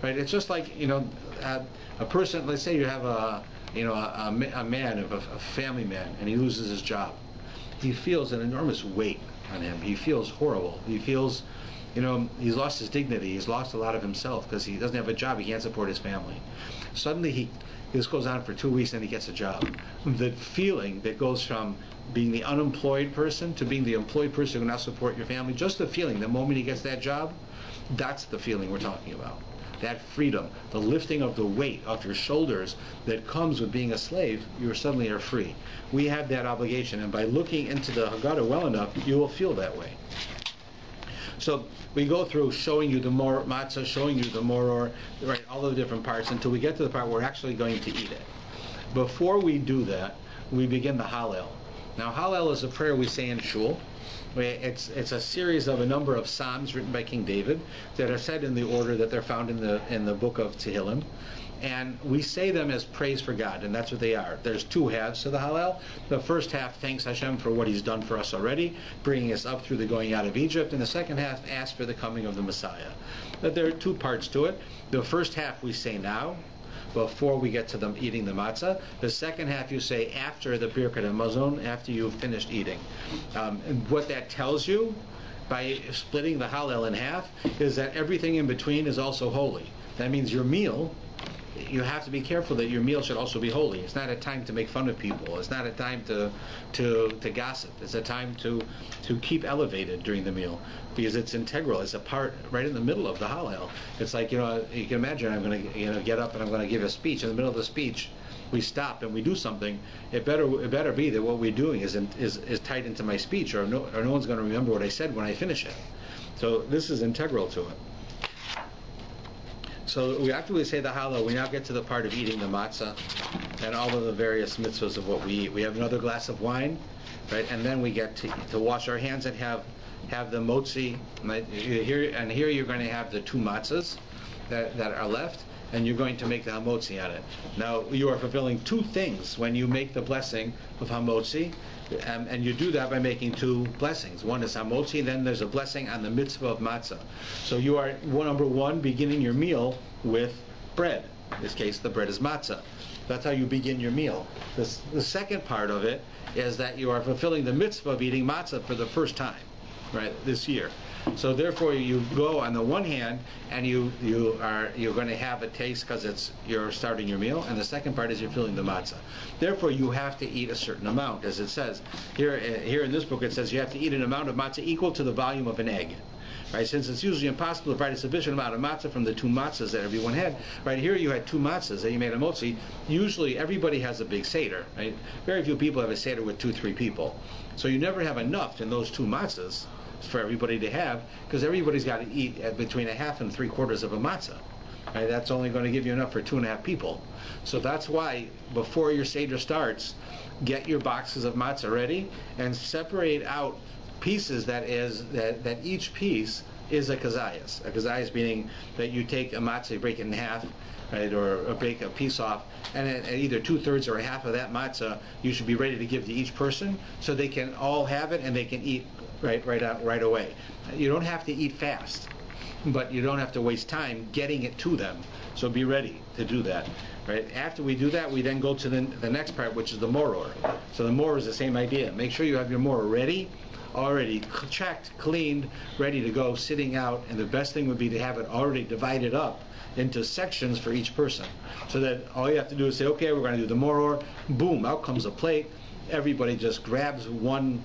Right? It's just like, a person, let's say you have a man, a family man, and he loses his job. He feels an enormous weight on him. He feels horrible. He feels, he's lost his dignity. He's lost a lot of himself because he doesn't have a job. He can't support his family. Suddenly this goes on for 2 weeks and he gets a job. The feeling that goes from being the unemployed person to being the employed person who can now support your family, just the feeling, the moment he gets that job, that's the feeling we're talking about. That freedom, the lifting of the weight off your shoulders that comes with being a slave, you suddenly are free. We have that obligation, and by looking into the Haggadah well enough, you will feel that way. So we go through showing you the matzah, showing you the moror, right, all the different parts, until we get to the part where we're actually going to eat it. Before we do that, we begin the Hallel. Now, Hallel is a prayer we say in Shul. It's a series of a number of psalms written by King David that are said in the order that they're found in the book of Tehillim. And we say them as praise for God, and that's what they are. There's two halves to the Hallel. The first half thanks Hashem for what He's done for us already, bringing us up through the going out of Egypt, and the second half asks for the coming of the Messiah. But there are two parts to it. The first half we say now, before we get to them eating the matzah. The second half you say after the Birkat HaMazon, after you've finished eating. And what that tells you, by splitting the Hallel in half, is that everything in between is also holy. That means your meal, you have to be careful that your meal should also be holy. It's not a time to make fun of people. It's not a time to gossip. It's a time to keep elevated during the meal, because it's integral. It's a part right in the middle of the Hallel. It's like, you can imagine I'm going to get up and I'm going to give a speech. In the middle of the speech, we stop and we do something. It better be that what we're doing is tied into my speech, or no one's going to remember what I said when I finish it. So this is integral to it. So after we say the Hallel, we now get to the part of eating the matzah and all of the various mitzvahs of what we eat. We have another glass of wine, right? And then we get to wash our hands and have the motzi. Right? Here you're going to have the two matzahs that are left, and you're going to make the hamotzi on it. Now, you are fulfilling two things when you make the blessing of hamotzi, and you do that by making two blessings. One is hamotzi, then there's a blessing on the mitzvah of matzah. So you are, number one, beginning your meal with bread. In this case, the bread is matzah. That's how you begin your meal. The second part of it is that you are fulfilling the mitzvah of eating matzah for the first time, right, this year. So therefore, you go on the one hand, and you're going to have a taste because you're starting your meal, and the second part is you're filling the matzah. Therefore, you have to eat a certain amount, as it says here in this book. It says you have to eat an amount of matzah equal to the volume of an egg. Right, since it's usually impossible to provide a sufficient amount of matzah from the two matzahs that everyone had. Right here, you had two matzahs that you made a motzi. Usually, everybody has a big seder. Right, very few people have a seder with 2-3 people. So you never have enough in those two matzahs for everybody to have, because everybody's got to eat at between a half and 3/4 of a matzah. Right, that's only going to give you enough for 2.5 people. So that's why before your seder starts, get your boxes of matzah ready and separate out pieces that each piece is a kazayas. A kazayas meaning that you take a matzah, you break it in half, right, or break a piece off, and at either 2/3 or a half of that matzah you should be ready to give to each person, so they can all have it and they can eat right away. You don't have to eat fast, but you don't have to waste time getting it to them. So be ready to do that. Right? After we do that, we then go to the next part, which is the moror. So the moror is the same idea. Make sure you have your moror ready, already checked, cleaned, ready to go, sitting out, and the best thing would be to have it already divided up into sections for each person, so that all you have to do is say, okay, we're going to do the moror. Boom, out comes a plate. Everybody just grabs one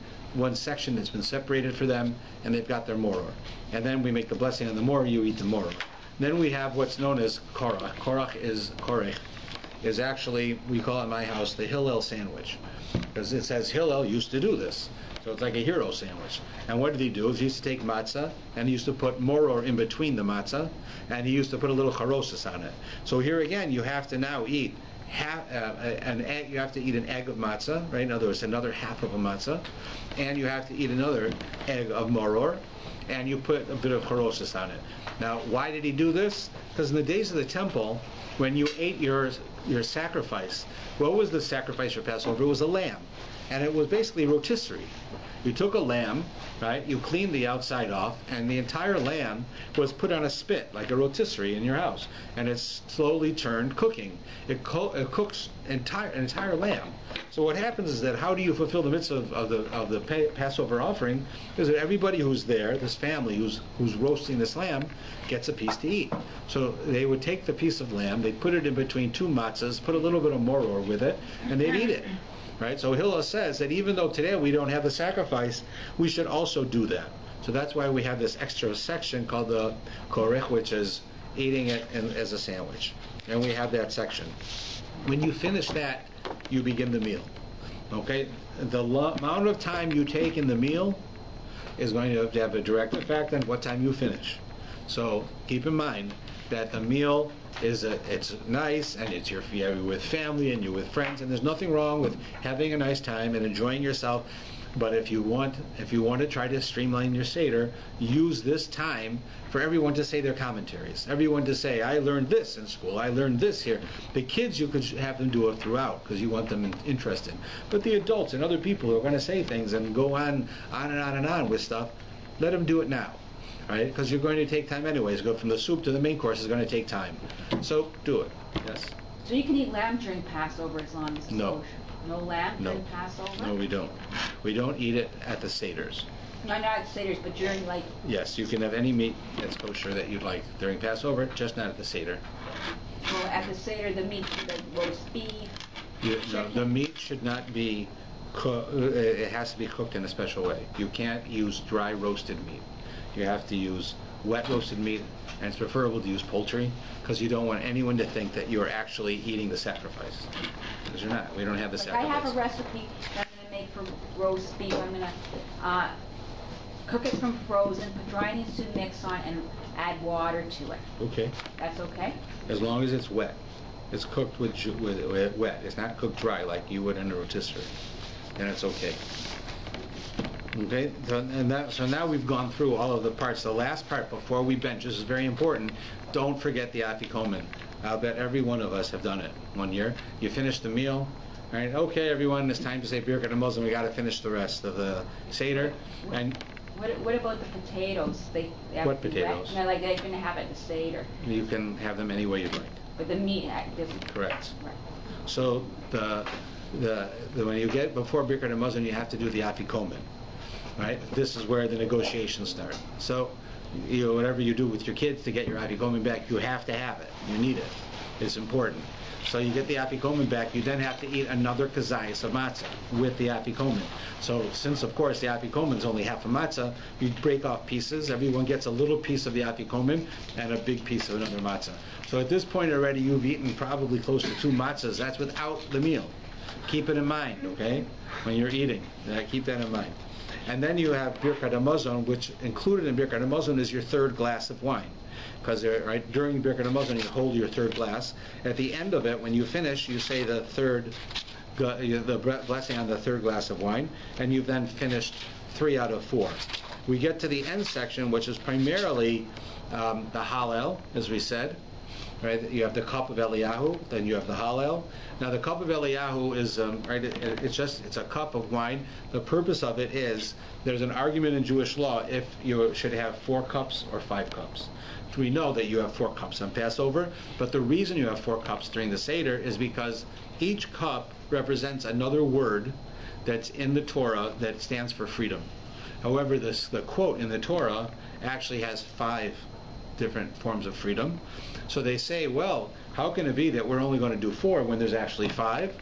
section that's been separated for them, and they've got their moror. And then we make the blessing on the moror. You eat the moror. Then we have what's known as korach. Korech is actually, we call it in my house, the Hillel sandwich, because it says Hillel used to do this. So it's like a hero sandwich. And what did he do? He used to take matzah, and he used to put moror in between the matzah, and he used to put a little charosis on it. So here again, you have to now eat an egg. You have to eat an egg of matzah, right? In other words, another half of a matzah, and you have to eat another egg of moror, and you put a bit of charosis on it. Now, why did he do this? Because in the days of the temple, when you ate your sacrifice, what was the sacrifice for Passover? It was a lamb, and it was basically rotisserie. You took a lamb, right? You cleaned the outside off, and the entire lamb was put on a spit, like a rotisserie in your house, and it's slowly turned cooking. It cooks an entire lamb. So what happens is that how do you fulfill the mitzvah of the Passover offering? Is that everybody who's there, this family who's roasting this lamb, gets a piece to eat. So they would take the piece of lamb, they'd put it in between two matzahs, put a little bit of moror with it, and they'd eat it. Right? So Hillel says that even though today we don't have the sacrifice, we should also do that. So that's why we have this extra section called the korech, which is eating it as a sandwich. And we have that section. When you finish that, you begin the meal. Okay? The amount of time you take in the meal is going to have a direct effect on what time you finish. So keep in mind that the meal it's nice, and you're with family and you're with friends, and there's nothing wrong with having a nice time and enjoying yourself. But if you want to try to streamline your Seder, use this time for everyone to say their commentaries. Everyone to say, I learned this in school, I learned this here. The kids, you could have them do it throughout because you want them interested. But the adults and other people who are going to say things and go on and on and on with stuff, let them do it now. Right? Because you're going to take time anyways. Go from the soup to the main course is going to take time. So do it. Yes? So you can eat lamb during Passover as long as it's No. kosher? No lamb during Passover? No, we don't. We don't eat it at the Seders. No, not at Seder's, but during like... Yes, you can have any meat that's kosher that you'd like during Passover, just not at the Seder. Well, at the Seder, the meat, the roast beef, No, the meat should not be it has to be cooked in a special way. You can't use dry roasted meat. You have to use wet roasted meat, and it's preferable to use poultry because you don't want anyone to think that you're actually eating the sacrifice. Because you're not. We don't have the sacrifice. I have a recipe that I'm going to make for roast beef. I'm going to cook it from frozen, put dry onion soup mix on, and add water to it. Okay. That's okay? As long as it's wet. It's cooked with wet. It's not cooked dry like you would in a rotisserie. Then it's okay. Okay, so now we've gone through all of the parts. The last part before we bench, this is very important, don't forget the afikomen. I'll bet every one of us have done it one year. You finish the meal, right? Okay, everyone, it's time to say Birkat HaMazon. We got to finish the rest of the Seder. And what about the potatoes? They have what potatoes? No, like they're going to have it at the Seder. You can have them any way you'd like. But the meat, correct. Right. So when you get before Birkat HaMazon, you have to do the afikomen. Right? This is where the negotiations start. So, whatever you do with your kids to get your afikomen back, you have to have it. You need it. It's important. So you get the afikomen back. You then have to eat another kazayas of matzah with the afikomen. So since, of course, the afikomen is only half a matzah, you break off pieces. Everyone gets a little piece of the afikomen and a big piece of another matzah. So at this point already, you've eaten probably close to 2 matzahs. That's without the meal. Keep it in mind, okay? When you're eating, keep that in mind. And then you have Birkat HaMazon, which included in Birkat HaMazon is your 3rd glass of wine. Because during Birkat HaMazon, you hold your 3rd glass. At the end of it, when you finish, you say the blessing on the 3rd glass of wine, and you've then finished 3 out of 4. We get to the end section, which is primarily the Hallel, as we said. Right? You have the cup of Eliyahu, then you have the Hallel. Now the cup of Eliyahu is it's a cup of wine. The purpose of it is there's an argument in Jewish law if you should have 4 cups or 5 cups. We know that you have 4 cups on Passover, but the reason you have 4 cups during the Seder is because each cup represents another word that's in the Torah that stands for freedom. However, the quote in the Torah actually has 5 different forms of freedom. So they say, well, how can it be that we're only going to do 4 when there's actually 5?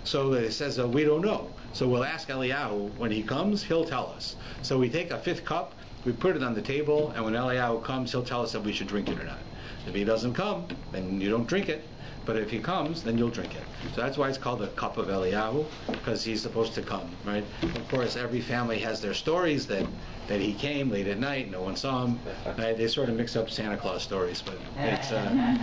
So it says, we don't know. So we'll ask Eliyahu when he comes, he'll tell us. So we take a 5th cup, we put it on the table, and when Eliyahu comes, he'll tell us if we should drink it or not. If he doesn't come, then you don't drink it. But if he comes, then you'll drink it. So that's why it's called the cup of Eliyahu, because he's supposed to come, right? Of course, every family has their stories that he came late at night, no one saw him. They sort of mix up Santa Claus stories, but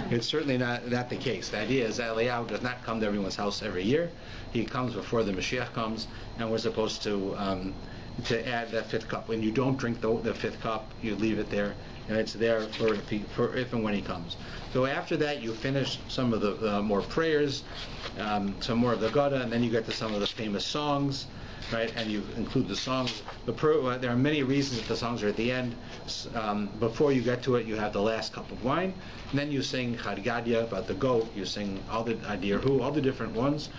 it's certainly not the case. The idea is that Eliyahu does not come to everyone's house every year. He comes before the Mashiach comes, and we're supposed to add that 5th cup. When you don't drink the 5th cup, you leave it there, and it's there for if and when he comes. So after that, you finish some of the more prayers, some more of the Gada, and then you get to some of the famous songs, right? And you include the songs. There are many reasons that the songs are at the end. Before you get to it, you have the last cup of wine, and then you sing Chadgadya about the goat. You sing all the Adirhu, all the different ones.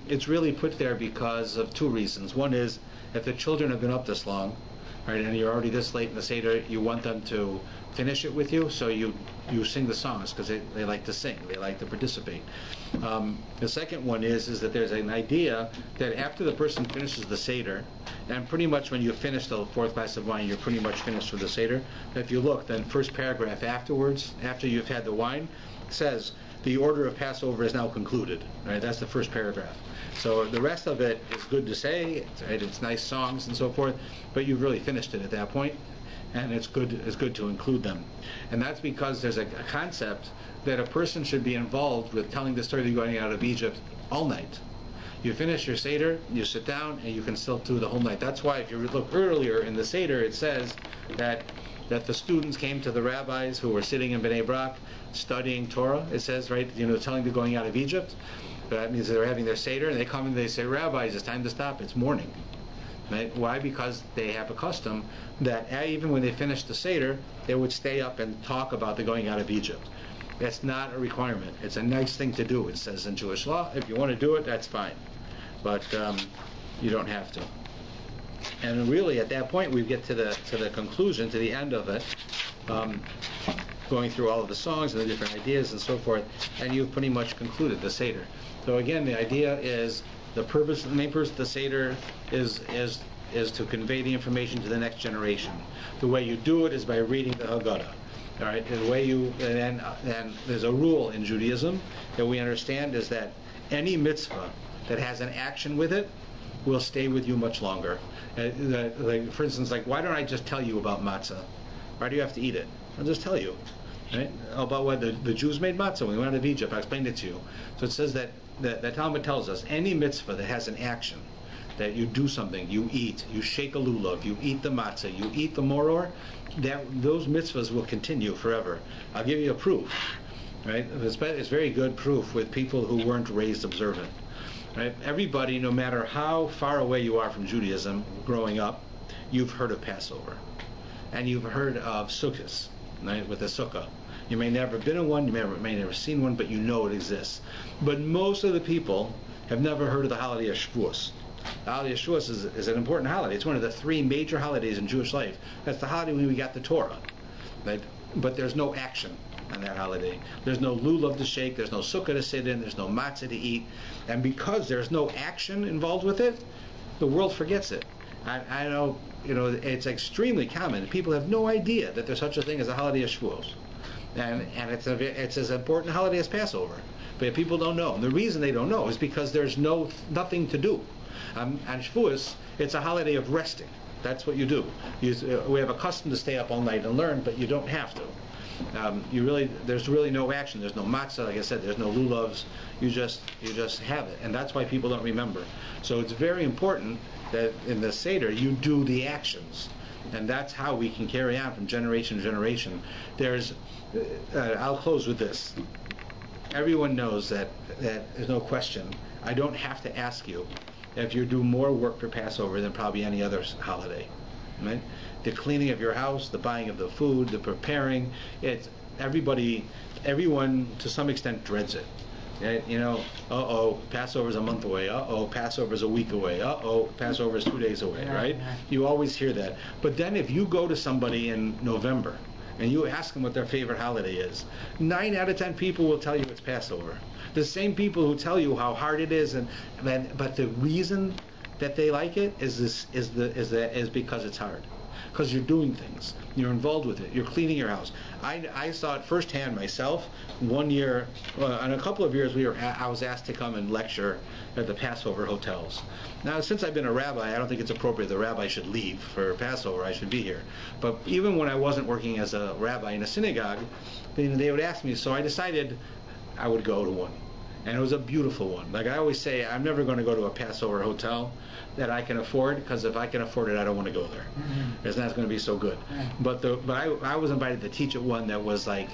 It's really put there because of 2 reasons. One is, if the children have been up this long, right, and you're already this late in the Seder, you want them to finish it with you, so you sing the songs, because they like to sing, they like to participate. The second one is that there's an idea that after the person finishes the Seder, and pretty much when you finish the 4th glass of wine, you're pretty much finished with the Seder. If you look, then first paragraph afterwards, after you've had the wine, says, the order of Passover is now concluded. Right? That's the first paragraph. So the rest of it is good to say, it's nice songs and so forth, but you've really finished it at that point, and it's good to include them. And that's because there's a concept that a person should be involved with telling the story of going out of Egypt all night. You finish your Seder, you sit down, and you can still do the whole night. That's why if you look earlier in the Seder, it says that the students came to the rabbis who were sitting in Bnei Brak studying Torah. It says, right, telling them going out of Egypt. That means they're having their Seder, and they come and they say, rabbis, it's time to stop, it's morning. Right? Why? Because they have a custom that even when they finish the Seder, they would stay up and talk about the going out of Egypt. That's not a requirement. It's a nice thing to do. It says in Jewish law, if you want to do it, that's fine. But you don't have to. And really, at that point, we get to the conclusion, to the end of it, going through all of the songs and the different ideas and so forth, and you've pretty much concluded the Seder. So again, the idea is the main purpose of the Seder is to convey the information to the next generation. The way you do it is by reading the Haggadah. All right. The way and there's a rule in Judaism that we understand is that any mitzvah that has an action with it will stay with you much longer. For instance, why don't I just tell you about matzah? Why do you have to eat it? I'll just tell you. Right? About what the Jews made matzah when we went out of Egypt. I explained it to you. So it says that the Talmud tells us any mitzvah that has an action, that you do something, you eat, you shake a lulav, you eat the matzah, you eat the moror, those mitzvahs will continue forever. I'll give you a proof. Right? It's very good proof with people who weren't raised observant. Right? Everybody, no matter how far away you are from Judaism, growing up, you've heard of Passover, and you've heard of Sukkot, right, with a sukkah. You may never have been in one, you may never seen one, but you know it exists. But most of the people have never heard of the holiday of Shavuos. The holiday of Shavuos is an important holiday. It's one of the 3 major holidays in Jewish life. That's the holiday when we got the Torah. Right? But there's no action on that holiday. There's no lulav to shake, there's no sukkah to sit in, there's no matzah to eat. And because there's no action involved with it, the world forgets it. I know, it's extremely common. People have no idea that there's such a thing as a holiday of Shavuos. And it's as important a holiday as Passover. But people don't know. And the reason they don't know is because there's nothing to do. On Shavuos, it's a holiday of resting. That's what you do. We have a custom to stay up all night and learn, but you don't have to. There's really no action. There's no matzah, like I said. There's no lulavs. You just have it, and that's why people don't remember. So it's very important that in the Seder you do the actions, and that's how we can carry on from generation to generation. I'll close with this. Everyone knows that there's no question. I don't have to ask you if you do more work for Passover than probably any other holiday, right? The cleaning of your house, the buying of the food, the preparing, everyone to some extent dreads it. Passover's a month away. Passover's a week away. Passover's 2 days away, right? You always hear that. But then if you go to somebody in November and you ask them what their favorite holiday is, 9 out of 10 people will tell you it's Passover. The same people who tell you how hard it is, but the reason that they like it is because it's hard. Because you're doing things, you're involved with it, you're cleaning your house. I saw it firsthand myself. One year, in a couple of years, I was asked to come and lecture at the Passover hotels. Now, since I've been a rabbi, I don't think it's appropriate the rabbi should leave for Passover. I should be here. But even when I wasn't working as a rabbi in a synagogue, they would ask me, so I decided I would go to one. And it was a beautiful one. Like I always say, I'm never going to go to a Passover hotel that I can afford, because if I can afford it, I don't want to go there. It's not going to be so good. But I was invited to teach at one that was like,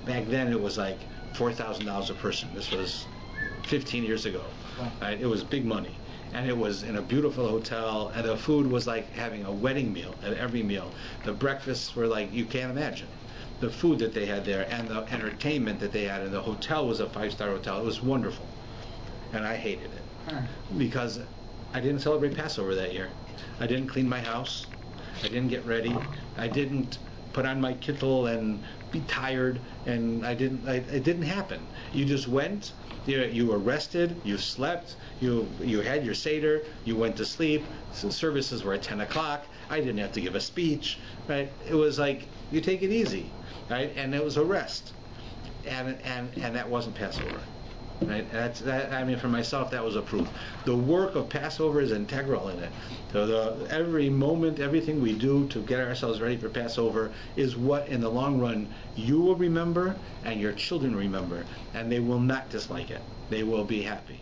back then it was like $4,000 a person. This was 15 years ago. Right? It was big money. And it was in a beautiful hotel, and the food was like having a wedding meal at every meal. The breakfasts were like, you can't imagine. The food that they had there and the entertainment that they had, and the hotel was a 5-star hotel. It was wonderful. And I hated it because I didn't celebrate Passover that year. I didn't clean my house. I didn't get ready. I didn't put on my kittel and be tired, and it didn't happen. You just went, you were rested, you slept, you had your Seder, you went to sleep. So services were at 10 o'clock. I didn't have to give a speech, right? It was like, you take it easy, right? And it was a rest. And that wasn't Passover. Right? I mean, for myself, that was a proof. The work of Passover is integral in it. So every moment, everything we do to get ourselves ready for Passover is what, in the long run, you will remember and your children remember, and they will not dislike it. They will be happy.